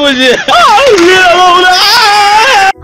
मुझे।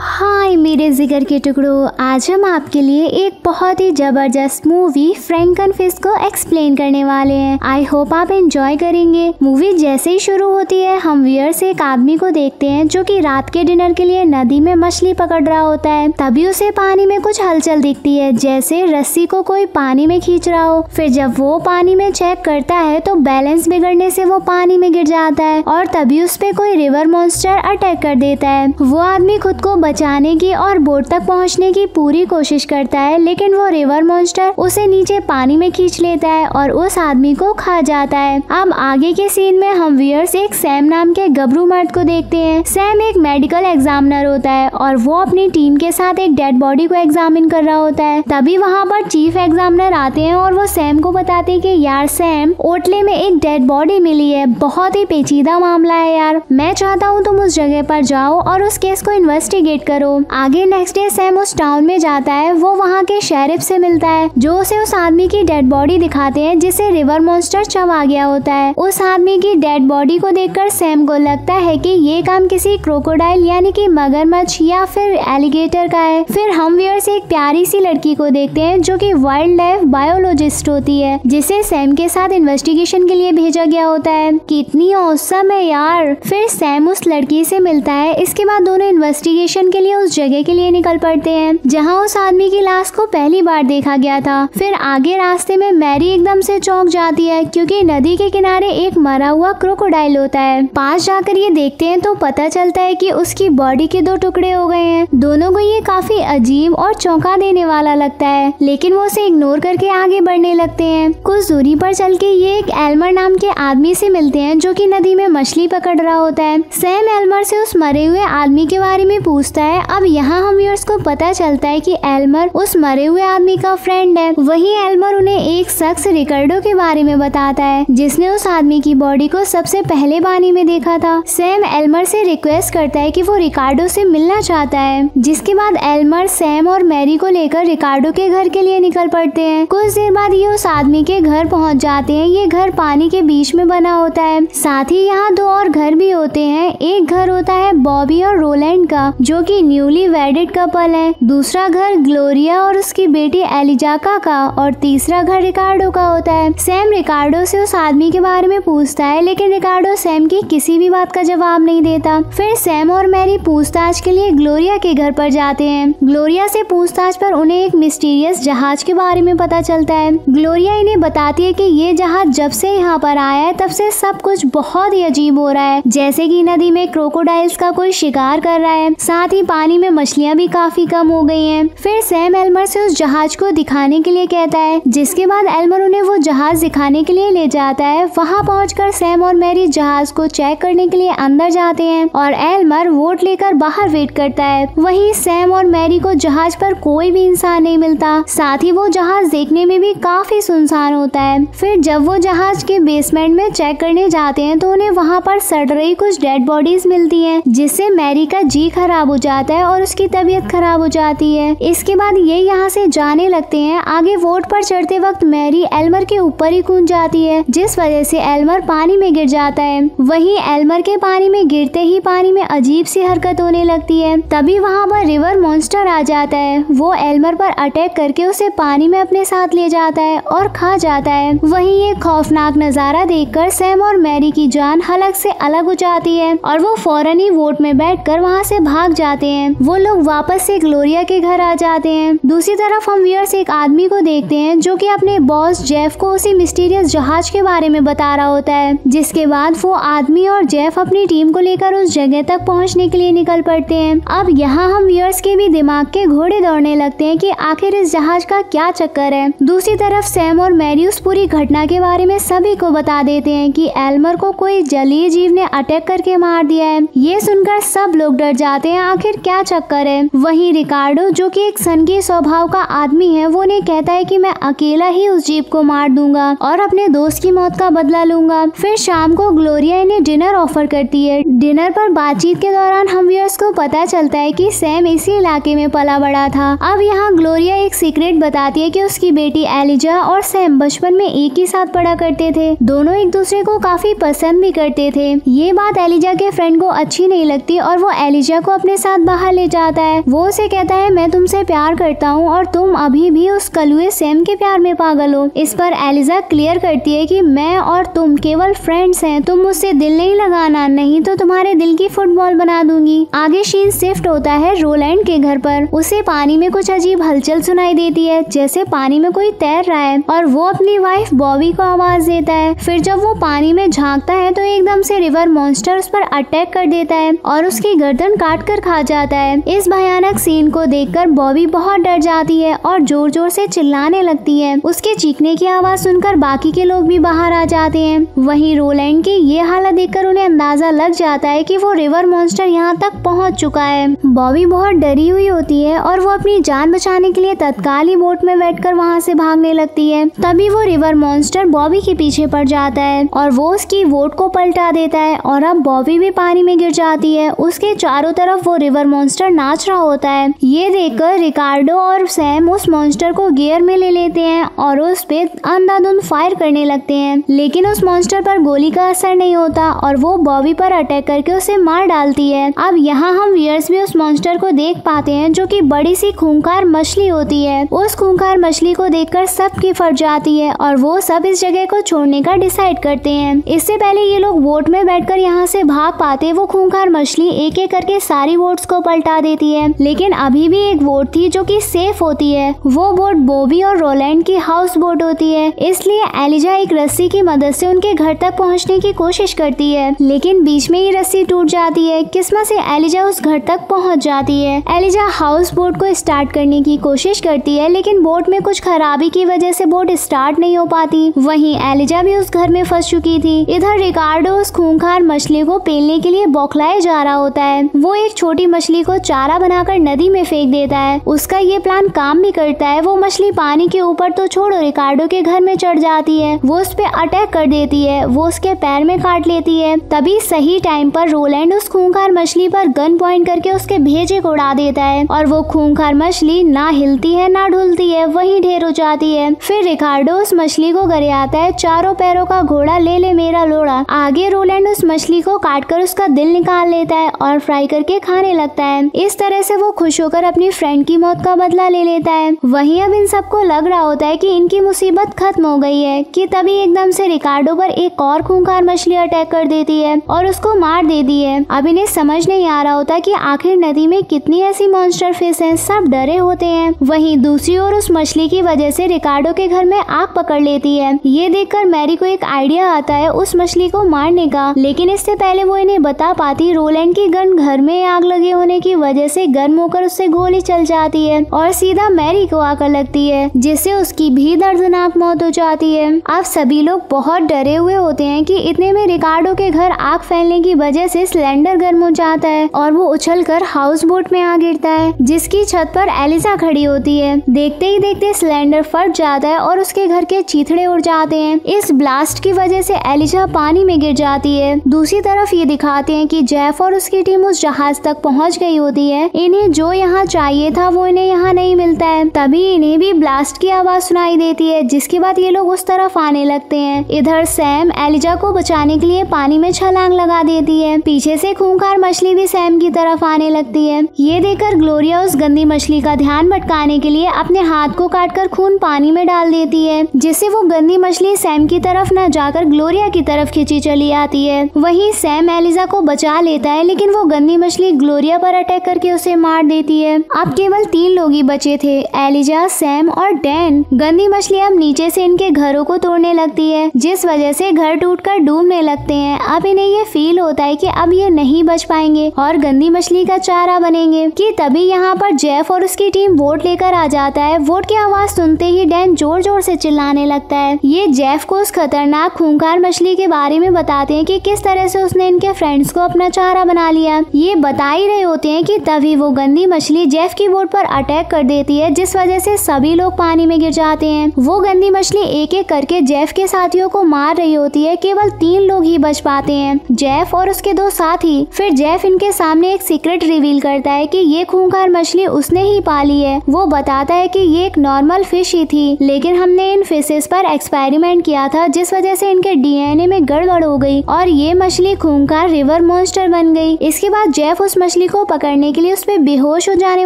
हाय मेरे जिगर के टुकड़ों, आज हम आपके लिए एक बहुत ही जबरदस्त मूवी फ्रैंकनफिस्ट को एक्सप्लेन करने वाले हैं। आई होप आप एंजॉय करेंगे। मूवी जैसे ही शुरू होती है हम व्यूअर्स एक आदमी को देखते हैं जो कि रात के डिनर के लिए नदी में मछली पकड़ रहा होता है। तभी उसे पानी में कुछ हलचल दिखती है, जैसे रस्सी को कोई पानी में खींच रहा हो। फिर जब वो पानी में चेक करता है तो बैलेंस बिगड़ने से वो पानी में गिर जाता है और तभी उस पे कोई रिवर मॉन्स्टर अटैक कर देता है। वो आदमी खुद को बचाने की और बोट तक पहुंचने की पूरी कोशिश करता है, लेकिन वो रिवर मॉन्स्टर उसे नीचे पानी में खींच लेता है और उस आदमी को खा जाता है। अब आगे के सीन में हम व्यूअर्स एक सैम नाम के गबरू मर्द को देखते हैं। सैम एक मेडिकल एग्जामिनर होता है और वो अपनी टीम के साथ एक डेड बॉडी को एग्जामिन कर रहा होता है। तभी वहाँ पर चीफ एग्जामिनर आते हैं और वो सैम को बताते हैं कि यार सैम, ओटले में एक डेड बॉडी मिली है, बहुत ही पेचीदा मामला है यार, मैं चाहता हूँ तुम उस जगह पर जाओ और उस केस को इन्वेस्टिगेट करो। आगे नेक्स्ट डे सैम उस टाउन में जाता है। वो वहाँ के शेरिफ से मिलता है जो उसे उस आदमी की डेड बॉडी दिखाते हैं जिसे रिवर मॉन्स्टर चबा गया होता है। उस आदमी की डेड बॉडी को देखकर सैम को लगता है कि ये काम किसी क्रोकोडाइल यानी कि मगरमच्छ या फिर एलिगेटर का है। फिर हम व्यूअर्स एक प्यारी सी लड़की को देखते हैं जो कि वाइल्ड लाइफ बायोलॉजिस्ट होती है, जिसे सैम के साथ इन्वेस्टिगेशन के लिए भेजा गया होता है। कितनी औसम है यार। फिर सैम उस लड़की से मिलता है। इसके बाद दोनों इन्वेस्टिगेशन के लिए उस जगह के लिए निकल पड़ते हैं जहां उस आदमी की लाश को पहली बार देखा गया था। फिर आगे रास्ते में मैरी एकदम से चौंक जाती है क्योंकि नदी के किनारे एक मरा हुआ क्रोकोडाइल होता है। पास जाकर ये देखते हैं तो पता चलता है कि उसकी बॉडी के 2 टुकड़े हो गए हैं। दोनों को ये काफी अजीब और चौंका देने वाला लगता है, लेकिन वो उसे इग्नोर करके आगे बढ़ने लगते हैं। कुछ दूरी पर चल के ये एक एल्मर नाम के आदमी से मिलते हैं जो कि नदी में मछली पकड़ रहा होता है। सैम एल्मर से उस मरे हुए आदमी के बारे में पूछता है। अब यहाँ हम व्यूअर्स को पता चलता है कि एल्मर उस मरे हुए आदमी का फ्रेंड है। वहीं एल्मर उन्हें एक शख्स रिकार्डो के बारे में बताता है जिसने उस आदमी की बॉडी को सबसे पहले पानी में देखा था। सैम एल्मर से रिक्वेस्ट करता है कि वो रिकार्डो से मिलना चाहता है, जिसके बाद एल्मर सैम और मैरी को लेकर रिकार्डो के घर के लिए निकल पड़ते हैं। कुछ देर बाद ये उस आदमी के घर पहुंच जाते हैं। ये घर पानी के बीच में बना होता है। साथ ही यहाँ 2 और घर भी होते हैं। एक घर होता है बॉबी और रोलैंड का जो कि न्यूली वेडेड कपल है। दूसरा घर ग्लोरिया और उसकी बेटी एलिजाका का और तीसरा घर रिकार्डो का होता है। सैम रिकार्डो से उस आदमी के बारे में पूछता है, लेकिन रिकार्डो सैम की किसी भी बात का जवाब नहीं देता। फिर सैम और मैरी पूछताछ के लिए ग्लोरिया के घर पर जाते हैं। ग्लोरिया से पूछताछ पर उन्हें एक मिस्टीरियस जहाज के बारे में पता चलता है। ग्लोरिया इन्हें बताती है कि ये जहाज जब से यहाँ पर आया है तब से सब कुछ बहुत ही अजीब हो रहा है, जैसे कि नदी में क्रोकोडाइल्स का कोई शिकार कर रहा है, साथ ही पानी में मछलियाँ भी काफी कम हो गई हैं। फिर सैम एल्मर से उस जहाज को दिखाने के लिए कहता है, जिसके बाद एल्मर उन्हें वो जहाज दिखाने के लिए ले जाता है। वहाँ पहुंचकर सैम और मैरी जहाज को चेक करने के लिए अंदर जाते हैं और एल्मर वोट लेकर बाहर वेट करता है। वहीं सैम और मैरी को जहाज पर कोई भी इंसान नहीं मिलता, साथ ही वो जहाज देखने में भी काफी सुनसान होता है। फिर जब वो जहाज के बेसमेंट में चेक करने जाते हैं तो उन्हें वहाँ पर सड़ रही कुछ डेड बॉडीज मिलती है, जिससे मैरी का जी खराब हो जाता है और उसकी तबीयत खराब हो जाती है। इसके बाद ये यहाँ से जाने लगते हैं। आगे वोट पर चढ़ते वक्त मैरी एल्मर के ऊपर ही कूद जाती है, जिस वजह से एल्मर पानी में गिर जाता है। वहीं एल्मर के पानी में गिरते ही पानी में अजीब सी हरकत होने लगती है। तभी वहाँ पर रिवर मॉन्स्टर आ जाता है। वो एल्मर पर अटैक करके उसे पानी में अपने साथ ले जाता है और खा जाता है। वहीं ये खौफनाक नजारा देखकर सैम और मैरी की जान हलक से अलग हो जाती है और वो फौरन ही वोट में बैठकर वहाँ से भाग जाते हैं। वो लोग वापस से ग्लोरिया के घर आ जाते हैं। दूसरी तरफ हम व्यूअर्स एक आदमी को देखते हैं जो कि अपने बॉस जेफ को उसी मिस्टीरियस जहाज के बारे में बता रहा होता है, जिसके बाद वो आदमी और जेफ अपनी टीम को लेकर उस जगह तक पहुंचने के लिए निकल पड़ते हैं। अब यहाँ हम व्यूअर्स के भी दिमाग के घोड़े दौड़ने लगते हैं कि आखिर इस जहाज का क्या चक्कर है। दूसरी तरफ सैम और मैरी उस पूरी घटना के बारे में सभी को बता देते हैं कि एल्मर को कोई जलीय जीव ने अटैक करके मार दिया है। ये सुनकर सब लोग डर जाते हैं, आखिर क्या चक्कर टक्कर है। वहीं रिकार्डो जो कि एक सनकी स्वभाव का आदमी है, वो उन्हें कहता है कि मैं अकेला ही उस जीप को मार दूंगा और अपने दोस्त की मौत का बदला लूंगा। फिर शाम को ग्लोरिया इन्हें डिनर ऑफर करती है। डिनर पर बातचीत के दौरान हम व्यूअर्स को पता चलता है कि सैम इसी इलाके में पला बड़ा था। अब यहाँ ग्लोरिया एक सीक्रेट बताती है कि उसकी बेटी एलिजा और सैम बचपन में एक ही साथ पढ़ा करते थे। दोनों एक दूसरे को काफी पसंद भी करते थे। ये बात एलिजा के फ्रेंड को अच्छी नहीं लगती और वो एलिजा को अपने साथ बाहर ले जाता है। वो उसे कहता है मैं तुमसे प्यार करता हूँ और तुम अभी भी उस कलुए सैम के प्यार में पागल हो। इस पर एलिजा क्लियर करती है कि मैं और तुम केवल फ्रेंड्स हैं, तुम मुझसे दिल नहीं लगाना, नहीं तो तुम्हारे दिल की फुटबॉल बना दूंगी। आगे सीन शिफ्ट होता है रोलैंड के घर पर। उसे पानी में कुछ अजीब हलचल सुनाई देती है, जैसे पानी में कोई तैर रहा है, और वो अपनी वाइफ बॉबी को आवाज देता है। फिर जब वो पानी में झांकता है तो एकदम से रिवर मॉन्स्टर उस पर अटैक कर देता है और उसकी गर्दन काट कर खा जाता है। इस भयानक सीन को देखकर बॉबी बहुत डर जाती है और जोर जोर से चिल्लाने लगती है। उसके चीखने की आवाज सुनकर बाकी के लोग भी बाहर आ जाते हैं। वहीं रोलैंड की ये हालत देखकर उन्हें अंदाजा लग जाता है कि वो रिवर मॉन्स्टर यहाँ तक पहुँच चुका है। बॉबी बहुत डरी हुई होती है और वो अपनी जान बचाने के लिए तत्काल ही बोट में बैठकर वहाँ से भागने लगती है। तभी वो रिवर मॉन्स्टर बॉबी के पीछे पड़ जाता है और वो उसकी बोट को पलटा देता है और अब बॉबी भी पानी में गिर जाती है। उसके चारों तरफ वो रिवर मॉन्स्टर नाच रहा होता है। ये देखकर रिकार्डो और सैम उस मॉन्स्टर को गियर में ले लेते हैं और उस पे अंधाधुंध फायर करने लगते हैं, लेकिन उस मॉन्स्टर पर गोली का असर नहीं होता और वो बॉबी पर अटैक करके उसे मार डालती है। अब यहाँ हम व्यूअर्स भी उस मॉन्स्टर को देख पाते हैं जो कि बड़ी सी खूंखार मछली होती है। उस खूंखार मछली को देखकर सबकी फट जाती है और वो सब इस जगह को छोड़ने का डिसाइड करते हैं। इससे पहले ये लोग बोट में बैठकर यहाँ से भाग पाते, वो खूंखार मछली एक एक करके सारी बोट्स को पलटा देती है। लेकिन अभी भी एक बोट थी जो कि सेफ होती है। वो बोट बॉबी और रोलैंड की हाउस बोट होती है। इसलिए एलिजा एक रस्सी की मदद से उनके घर तक पहुँचने की कोशिश करती है, लेकिन बीच में ही रस्सी टूट जाती है। किस्मत से एलिजा उस घर तक पहुँच जाती है। एलिजा हाउस बोट को स्टार्ट करने की कोशिश करती है, लेकिन बोट में कुछ खराबी की वजह से बोट स्टार्ट नहीं हो पाती। वहीं एलिजा भी उस घर में फंस चुकी थी। इधर रिकार्डो उस खूंखार मछली को पेलने के लिए बौखलाया जा रहा होता है। वो एक छोटी मछली को चारा बनाकर नदी में फेंक देता है। उसका ये प्लान काम भी करता है। वो मछली पानी के ऊपर तो छोड़ो रिकार्डो के घर में चढ़ जाती है। वो उस पे अटैक कर देती है। वो उसके पैर में काट लेती है। तभी सही टाइम पर रोलैंड उस खूंखार मछली पर गन पॉइंट करके उसके भेजे को उड़ा देता है और वो खूंखार मछली ना हिलती है ना ढुलती है, वहीं ढेर हो जाती है। फिर रिकार्डो उस मछली को गरियाता है, चारों पैरों का घोड़ा ले ले मेरा लोड़ा। आगे रोलैंड उस मछली को काटकर उसका दिल निकाल लेता है और फ्राई करके खाने लगता है। इस तरह से वो खुश होकर अपनी फ्रेंड की मौत का बदला ले लेता है। वहीं अब इन सबको लग रहा होता है कि इनकी मुसीबत खत्म हो गई है कि तभी एकदम से रिकार्डो पर एक और खूंखार मछली अटैक कर देती है और उसको मार देती है। अब इन्हें समझ नहीं आ रहा होता कि आखिर नदी में कितनी ऐसी मॉन्स्टर फिश हैं। सब डरे होते हैं। वहीं दूसरी ओर उस मछली की वजह से रिकार्डो के घर में आग पकड़ लेती है। ये देखकर मैरी को एक आइडिया आता है उस मछली को मारने का, लेकिन इससे पहले वो इन्हें बता पाती रोलैंड की गन घर में आग लगे होने की वजह से गर्म होकर उससे गोली चल जाती है और सीधा मैरी को आकर लगती है, जिससे उसकी भी दर्दनाक मौत हो जाती है। अब सभी लोग बहुत डरे हुए होते हैं कि इतने में रिकार्डो के घर आग फैलने की वजह से सिलेंडर गर्म हो जाता है और वो उछलकर हाउस बोट में आ गिरता है, जिसकी छत पर एलिजा खड़ी होती है। देखते ही देखते सिलेंडर फट जाता है और उसके घर के चीथड़े उड़ जाते हैं। इस ब्लास्ट की वजह से एलिजा पानी में गिर जाती है। दूसरी तरफ ये दिखाते हैं कि जेफ और उसकी टीम उस जहाज तक पहुंच गई होती है। इन्हें जो यहाँ चाहिए था वो इन्हें यहाँ नहीं मिलता है। तभी इन्हें भी ब्लास्ट की आवाज सुनाई देती है, जिसके बाद ये लोग उस तरफ आने लगते हैं। इधर सैम एलिजा को बचाने के लिए पानी में छलांग लगा देती है। पीछे से खूंखार मछली भी सैम की तरफ आने लगती है। ये देखकर ग्लोरिया उस गंदी मछली का ध्यान भटकाने के लिए अपने हाथ को काटकर खून पानी में डाल देती है, जिससे वो गंदी मछली सैम की तरफ न जाकर ग्लोरिया की तरफ खींची चली आती है। वहीं सैम एलिजा को बचा लेता है, लेकिन वो गंदी मछली ग्लोरिया पर अटैक करके उसे मार देती है। अब केवल 3 लोग ही बचे थे, एलिजा, सैम और डैन। गंदी मछली अब नीचे से इनके घरों को तोड़ने लगती है, जिस वजह से घर टूटकर डूबने लगते हैं। अब इन्हें ये फील होता है कि अब ये नहीं बच पाएंगे और गंदी मछली का चारा बनेंगे कि तभी यहाँ पर जेफ और उसकी टीम वोट लेकर आ जाता है। वोट की आवाज सुनते ही डैन जोर जोर से चिल्लाने लगता है। ये जेफ को उस खतरनाक खूंखार मछली के बारे में बताते हैं कि किस तरह से उसने इनके फ्रेंड्स को अपना चारा बना लिया। ये बता ही रहे होते हैं कि तभी वो गंदी मछली जेफ की बोट पर अटैक कर देती है, जिस वजह से सभी लोग पानी में गिर जाते हैं। वो गंदी मछली एक एक करके जेफ के साथियों को मार रही होती है। केवल 3 लोग ही बच पाते हैं, जेफ और उसके 2 साथी। फिर जेफ इनके सामने एक सीक्रेट रिवील करता है कि ये खूंखार मछली उसने ही पाली है। वो बताता है कि ये एक नॉर्मल फिश ही थी, लेकिन हमने इन फिशेस पर एक्सपेरिमेंट किया था, जिस वजह से इनके डीएनए में गड़बड़ हो गई और ये मछली खूंखार रिवर मॉन्स्टर बन गई। इसके बाद जेफ उस मछली को पकड़ने के लिए उस पे बेहोश हो जाने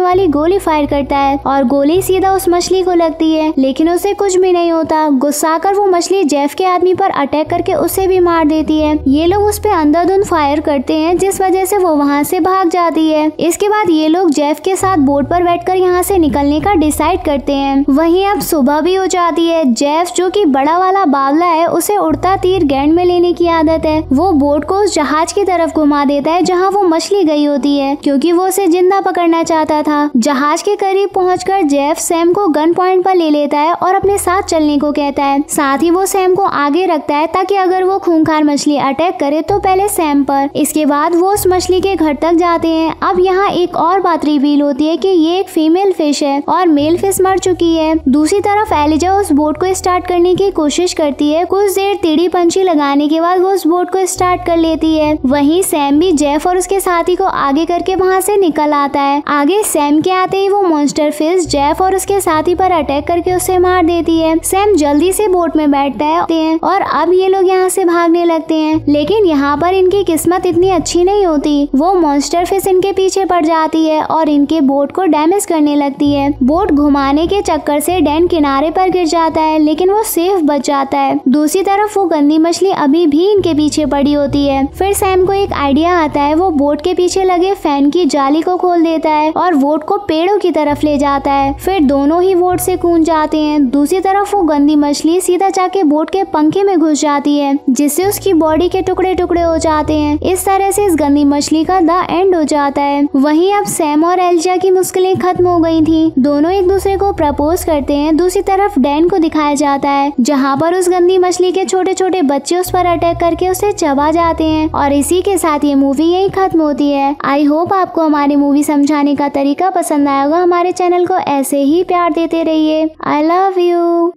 वाली गोली फायर करता है और गोली सीधा उस मछली को लगती है, लेकिन उसे कुछ भी नहीं होता। गुस्सा कर वो मछली जेफ के आदमी पर अटैक करके उसे भी मार देती है। ये लोग उस पे अंधाधुंध फायर करते हैं, जिस वजह से वो वहाँ से भाग जाती है। इसके बाद ये लोग जेफ के साथ बोट पर बैठकर यहाँ से निकलने का डिसाइड करते हैं। वहीं अब सुबह भी हो जाती है। जेफ जो कि बड़ा वाला बावला है, उसे उड़ता तीर गैंड में लेने की आदत है। वो बोट को उस जहाज की तरफ घुमा देता है जहाँ वो मछली गई होती है, क्योंकि वो उसे जिंदा पकड़ना चाहता था। जहाज के करीब पहुंचकर जेफ सैम को गन पॉइंट पर ले लेता है और अपने साथ चलने को कहता है। साथ ही वो सैम को आगे रखता है ताकि अगर वो खूंखार मछली अटैक करे तो पहले सैम पर। इसके बाद वो उस मछली के घर तक जाते हैं। अब यहाँ एक और बात रिवील होती है कि ये एक फीमेल फिश है और मेल फिश मर चुकी है। दूसरी तरफ एलिजा उस बोट को स्टार्ट करने की कोशिश करती है। कुछ देर टेढ़ी पंछी लगाने के बाद वो उस बोट को स्टार्ट कर लेती है। वहीं सैम भी जेफ और उसके साथी को आगे करके वहाँ से निकल आता है। आगे सैम के आते ही वो मॉन्स्टर फिश जेफ और उसके साथी पर अटैक करके उसे मार देती है। सैम जल्दी से बोट में बैठता है और अब ये लोग यहाँ से भागने लगते हैं, लेकिन यहाँ पर इनकी किस्मत इतनी अच्छी नहीं होती। वो मॉन्स्टर फिश इनके पीछे पड़ जाती है और इनके बोट को डैमेज करने लगती है। बोट घुमाने के चक्कर से डैन किनारे पर गिर जाता है, लेकिन वो सेफ बच जाता है। दूसरी तरफ वो गंदी मछली अभी भी इनके पीछे पड़ी होती है। फिर सैम को एक आइडिया आता है। वो बोट के पीछे लगे फैन की जाली को खोल देता है और बोट को पेड़ों की तरफ ले जाता है। फिर दोनों ही बोट से कूद जाते हैं। दूसरी तरफ वो गंदी मछली सीधा जाके बोट के पंखे में घुस जाती है, जिससे उसकी बॉडी के टुकड़े टुकड़े हो जाते हैं। इस तरह से इस गंदी मछली का द एंड हो जाता है। वहीं अब सैम और एलिजा की मुश्किलें खत्म हो गई थी। दोनों एक दूसरे को प्रपोज करते हैं। दूसरी तरफ डैन को दिखाया जाता है, जहाँ पर उस गंदी मछली के छोटे छोटे बच्चे उस पर अटैक करके उसे चबा जाते हैं। और इसी के साथ ये मूवी यही खत्म होती है। आई होप आपको हमारी मूवी समझाने का तरीका पसंद आया होगा। हमारे चैनल को ऐसे ही प्यार देते रहिए। I love you.